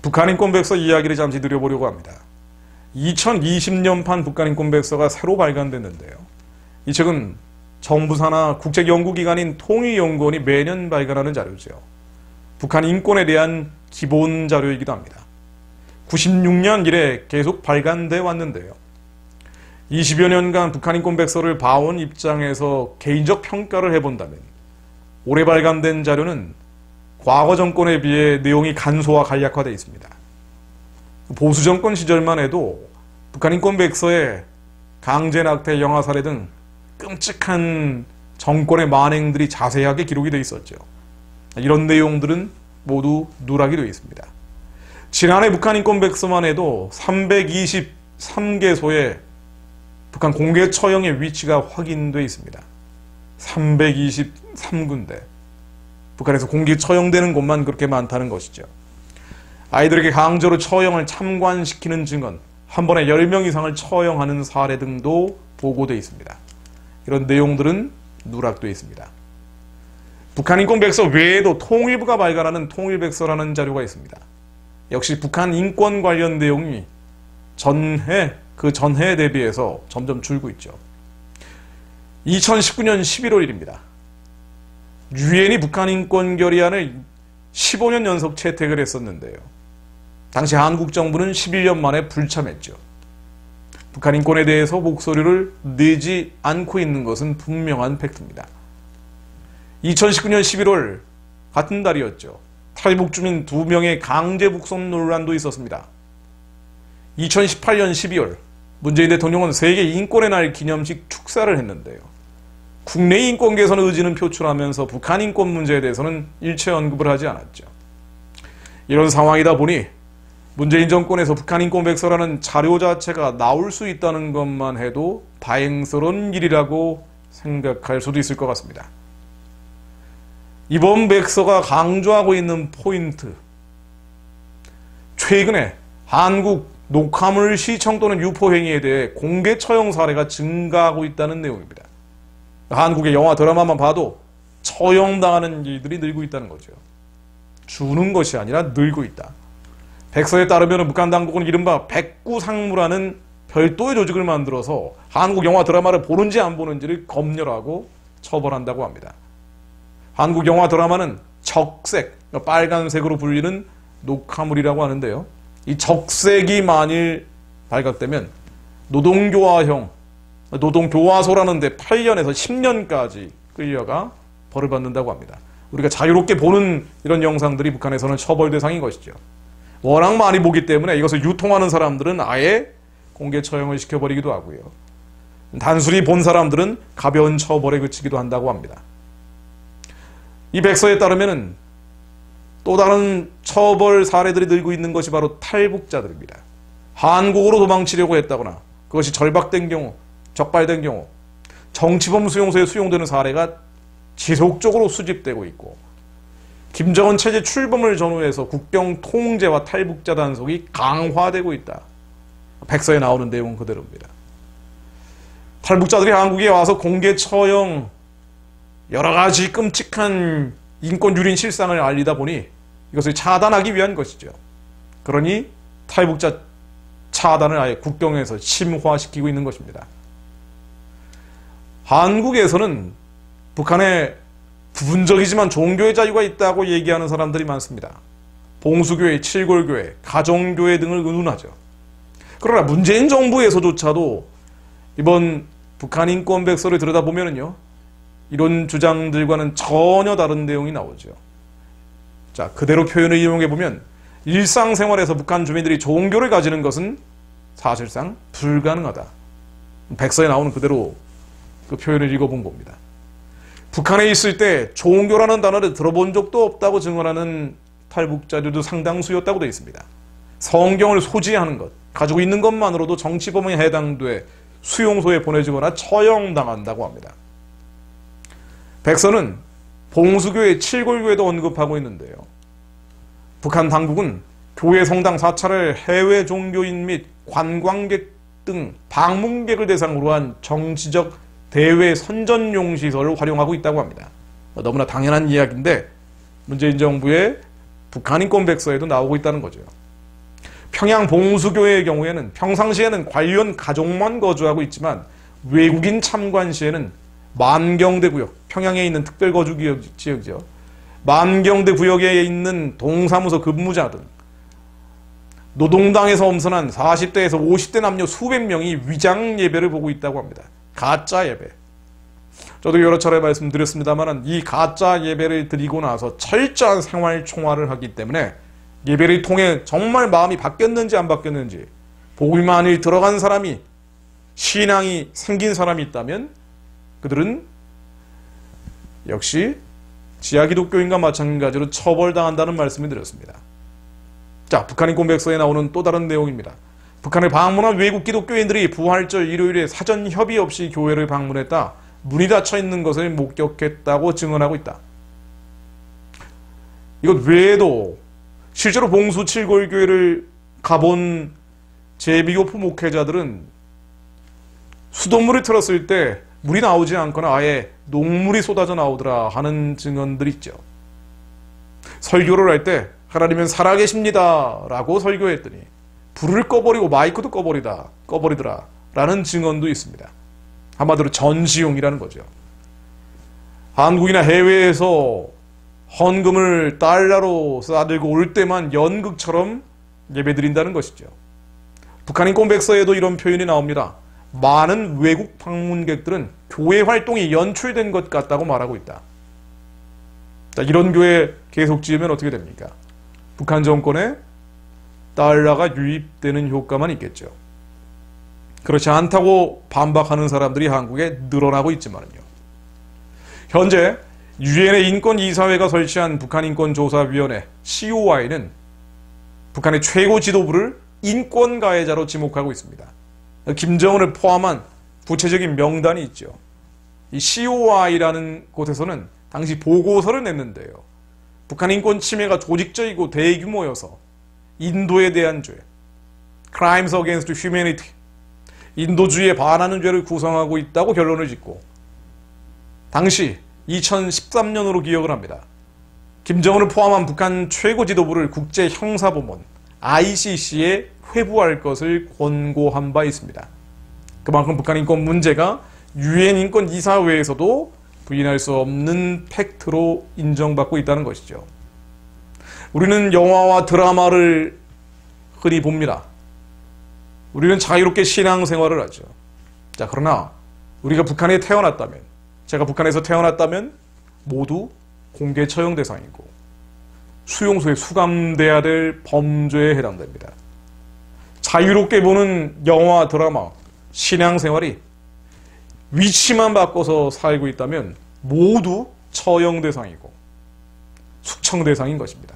북한인권백서 이야기를 잠시 드려보려고 합니다. 2020년판 북한인권백서가 새로 발간됐는데요. 이 책은 정부 산하 국책연구기관인 통일연구원이 매년 발간하는 자료죠. 북한 인권에 대한 기본 자료이기도 합니다. 96년 이래 계속 발간돼 왔는데요. 20여 년간 북한인권백서를 봐온 입장에서 개인적 평가를 해본다면 올해 발간된 자료는 과거 정권에 비해 내용이 간소화 간략화되어 있습니다. 보수 정권 시절만 해도 북한인권백서에 강제낙태, 영아살해 등 끔찍한 정권의 만행들이 자세하게 기록이 되어 있었죠. 이런 내용들은 모두 누락이 되어 있습니다. 지난해 북한인권백서만 해도 323개소의 북한 공개 처형의 위치가 확인되어 있습니다. 323군데. 북한에서 공개 처형되는 곳만 그렇게 많다는 것이죠. 아이들에게 강제로 처형을 참관시키는 증언, 한 번에 10명 이상을 처형하는 사례 등도 보고되어 있습니다. 이런 내용들은 누락되어 있습니다. 북한인권백서 외에도 통일부가 발간하는 통일백서라는 자료가 있습니다. 역시 북한 인권 관련 내용이 그 전해에 대비해서 점점 줄고 있죠. 2019년 11월 1일입니다. 유엔이 북한인권 결의안을 15년 연속 채택을 했었는데요. 당시 한국 정부는 11년 만에 불참했죠. 북한 인권에 대해서 목소리를 내지 않고 있는 것은 분명한 팩트입니다. 2019년 11월 같은 달이었죠. 탈북 주민 2명의 강제 북송 논란도 있었습니다. 2018년 12월 문재인 대통령은 세계 인권의 날 기념식 축사를 했는데요. 국내 인권 개선 의지는 표출하면서 북한 인권 문제에 대해서는 일체 언급을 하지 않았죠. 이런 상황이다 보니 문재인 정권에서 북한인권백서라는 자료 자체가 나올 수 있다는 것만 해도 다행스러운 일이라고 생각할 수도 있을 것 같습니다. 이번 백서가 강조하고 있는 포인트, 최근에 한국 녹화물 시청 또는 유포 행위에 대해 공개 처형 사례가 증가하고 있다는 내용입니다. 한국의 영화 드라마만 봐도 처형당하는 일들이 늘고 있다는 거죠. 주는 것이 아니라 늘고 있다. 백서에 따르면 북한 당국은 이른바 백구상무라는 별도의 조직을 만들어서 한국 영화 드라마를 보는지 안 보는지를 검열하고 처벌한다고 합니다. 한국 영화 드라마는 적색, 빨간색으로 불리는 녹화물이라고 하는데요. 이 적색이 만일 발각되면 노동교화소라는 데 8년에서 10년까지 끌려가 벌을 받는다고 합니다. 우리가 자유롭게 보는 이런 영상들이 북한에서는 처벌 대상인 것이죠. 워낙 많이 보기 때문에 이것을 유통하는 사람들은 아예 공개 처형을 시켜버리기도 하고요. 단순히 본 사람들은 가벼운 처벌에 그치기도 한다고 합니다. 이 백서에 따르면 또 다른 처벌 사례들이 늘고 있는 것이 바로 탈북자들입니다. 한국으로 도망치려고 했다거나 그것이 절박된 경우, 적발된 경우 정치범 수용소에 수용되는 사례가 지속적으로 수집되고 있고 김정은 체제 출범을 전후해서 국경 통제와 탈북자 단속이 강화되고 있다. 백서에 나오는 내용은 그대로입니다. 탈북자들이 한국에 와서 공개 처형, 여러 가지 끔찍한 인권 유린 실상을 알리다 보니 이것을 차단하기 위한 것이죠. 그러니 탈북자 차단을 아예 국경에서 심화시키고 있는 것입니다. 한국에서는 북한에 부분적이지만 종교의 자유가 있다고 얘기하는 사람들이 많습니다. 봉수교회, 칠골교회, 가정교회 등을 의논하죠. 그러나 문재인 정부에서조차도 이번 북한인권백서를 들여다보면요, 이런 주장들과는 전혀 다른 내용이 나오죠. 자, 그대로 표현을 이용해보면 일상생활에서 북한 주민들이 종교를 가지는 것은 사실상 불가능하다. 백서에 나오는 그대로 그 표현을 읽어본 겁니다. 북한에 있을 때 종교라는 단어를 들어본 적도 없다고 증언하는 탈북자들도 상당수였다고 되어 있습니다. 성경을 소지하는 것, 가지고 있는 것만으로도 정치범에 해당돼 수용소에 보내지거나 처형당한다고 합니다. 백서는 봉수교회, 칠골교회도 언급하고 있는데요. 북한 당국은 교회 성당 사찰을 해외 종교인 및 관광객 등 방문객을 대상으로 한 정치적 대외 선전용 시설을 활용하고 있다고 합니다. 너무나 당연한 이야기인데 문재인 정부의 북한 인권 백서에도 나오고 있다는 거죠. 평양 봉수교회의 경우에는 평상시에는 관련 가족만 거주하고 있지만 외국인 참관 시에는 만경대 구역, 평양에 있는 특별거주 지역이죠. 만경대 구역에 있는 동사무소 근무자 등 노동당에서 엄선한 40대에서 50대 남녀 수백 명이 위장 예배를 보고 있다고 합니다. 가짜 예배. 저도 여러 차례 말씀드렸습니다만 이 가짜 예배를 드리고 나서 철저한 생활 총화를 하기 때문에 예배를 통해 정말 마음이 바뀌었는지 안 바뀌었는지 복음만을 들어간 사람이 신앙이 생긴 사람이 있다면 그들은 역시 지하 기독교인과 마찬가지로 처벌당한다는 말씀을 드렸습니다. 자, 북한 인권 백서에 나오는 또 다른 내용입니다. 북한을 방문한 외국 기독교인들이 부활절 일요일에 사전 협의 없이 교회를 방문했다. 문이 닫혀 있는 것을 목격했다고 증언하고 있다. 이것 외에도 실제로 봉수 칠골교회를 가본 제비교포 목회자들은 수돗물을 틀었을 때 물이 나오지 않거나 아예 녹물이 쏟아져 나오더라 하는 증언들이 있죠. 설교를 할 때 하나님은 살아계십니다 라고 설교했더니 불을 꺼버리고 마이크도 꺼버리더라 라는 증언도 있습니다. 한마디로 전시용이라는 거죠. 한국이나 해외에서 헌금을 달러로 싸들고 올 때만 연극처럼 예배드린다는 것이죠. 북한 인권 백서에도 이런 표현이 나옵니다. 많은 외국 방문객들은 교회 활동이 연출된 것 같다고 말하고 있다. 자, 이런 교회 계속 지으면 어떻게 됩니까? 북한 정권에 달러가 유입되는 효과만 있겠죠. 그렇지 않다고 반박하는 사람들이 한국에 늘어나고 있지만요. 현재 유엔의 인권이사회가 설치한 북한인권조사위원회 COI는 북한의 최고 지도부를 인권가해자로 지목하고 있습니다. 김정은을 포함한 구체적인 명단이 있죠. 이 COI라는 곳에서는 당시 보고서를 냈는데요. 북한 인권 침해가 조직적이고 대규모여서 인도에 대한 죄, Crimes Against Humanity, 인도주의에 반하는 죄를 구성하고 있다고 결론을 짓고 당시 2013년으로 기억을 합니다. 김정은을 포함한 북한 최고 지도부를 국제형사법원 ICC에 회부할 것을 권고한 바 있습니다. 그만큼 북한 인권 문제가 유엔 인권이사회에서도 부인할 수 없는 팩트로 인정받고 있다는 것이죠. 우리는 영화와 드라마를 흔히 봅니다. 우리는 자유롭게 신앙생활을 하죠. 자, 그러나 우리가 북한에 태어났다면, 제가 북한에서 태어났다면 모두 공개 처형 대상이고 수용소에 수감돼야 될 범죄에 해당됩니다. 자유롭게 보는 영화, 드라마, 신앙생활이 위치만 바꿔서 살고 있다면 모두 처형 대상이고 숙청 대상인 것입니다.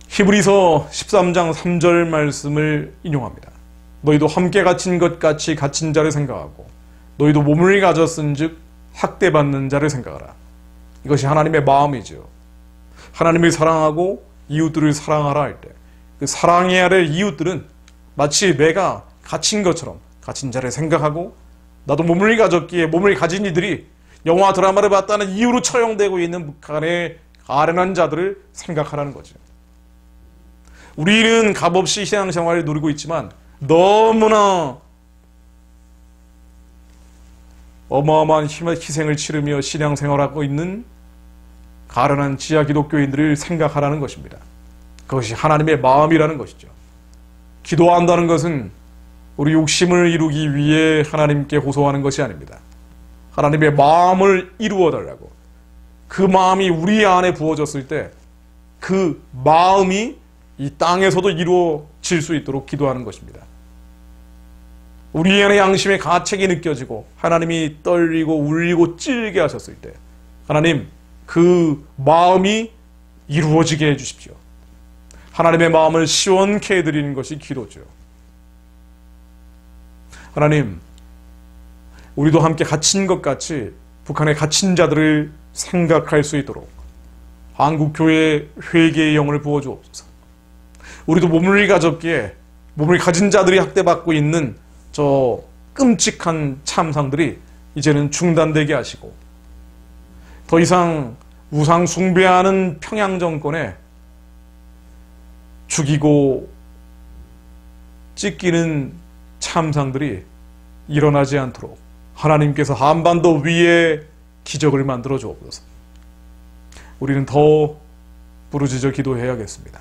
히브리서 13장 3절 말씀을 인용합니다. 너희도 함께 갇힌 것 같이 갇힌 자를 생각하고 너희도 몸을 가졌은 즉 학대받는 자를 생각하라. 이것이 하나님의 마음이죠. 하나님을 사랑하고 이웃들을 사랑하라 할 때 그 사랑해야 될 이웃들은 마치 내가 갇힌 것처럼 갇힌 자를 생각하고 나도 몸을 가졌기에 몸을 가진 이들이 영화 드라마를 봤다는 이유로 처형되고 있는 북한의 가련한 자들을 생각하라는 거죠. 우리는 값없이 신앙생활을 누리고 있지만 너무나 어마어마한 희생을 치르며 신앙생활하고 있는 가련한 지하 기독교인들을 생각하라는 것입니다. 그것이 하나님의 마음이라는 것이죠. 기도한다는 것은 우리 욕심을 이루기 위해 하나님께 호소하는 것이 아닙니다. 하나님의 마음을 이루어달라고. 그 마음이 우리 안에 부어졌을 때 그 마음이 이 땅에서도 이루어질 수 있도록 기도하는 것입니다. 우리 안에 양심의 가책이 느껴지고 하나님이 떨리고 울리고 찔게 하셨을 때 하나님 그 마음이 이루어지게 해주십시오. 하나님의 마음을 시원케 해드리는 것이 기도죠. 하나님, 우리도 함께 갇힌 것 같이 북한의 갇힌 자들을 생각할 수 있도록 한국교회 회개의 영을 부어주옵소서. 우리도 몸을 가졌기에 몸을 가진 자들이 학대받고 있는 저 끔찍한 참상들이 이제는 중단되게 하시고 더 이상 우상 숭배하는 평양 정권에 죽이고 찢기는 참상들이 일어나지 않도록 하나님께서 한반도 위에 기적을 만들어 주옵소서. 우리는 더 부르짖어 기도해야겠습니다.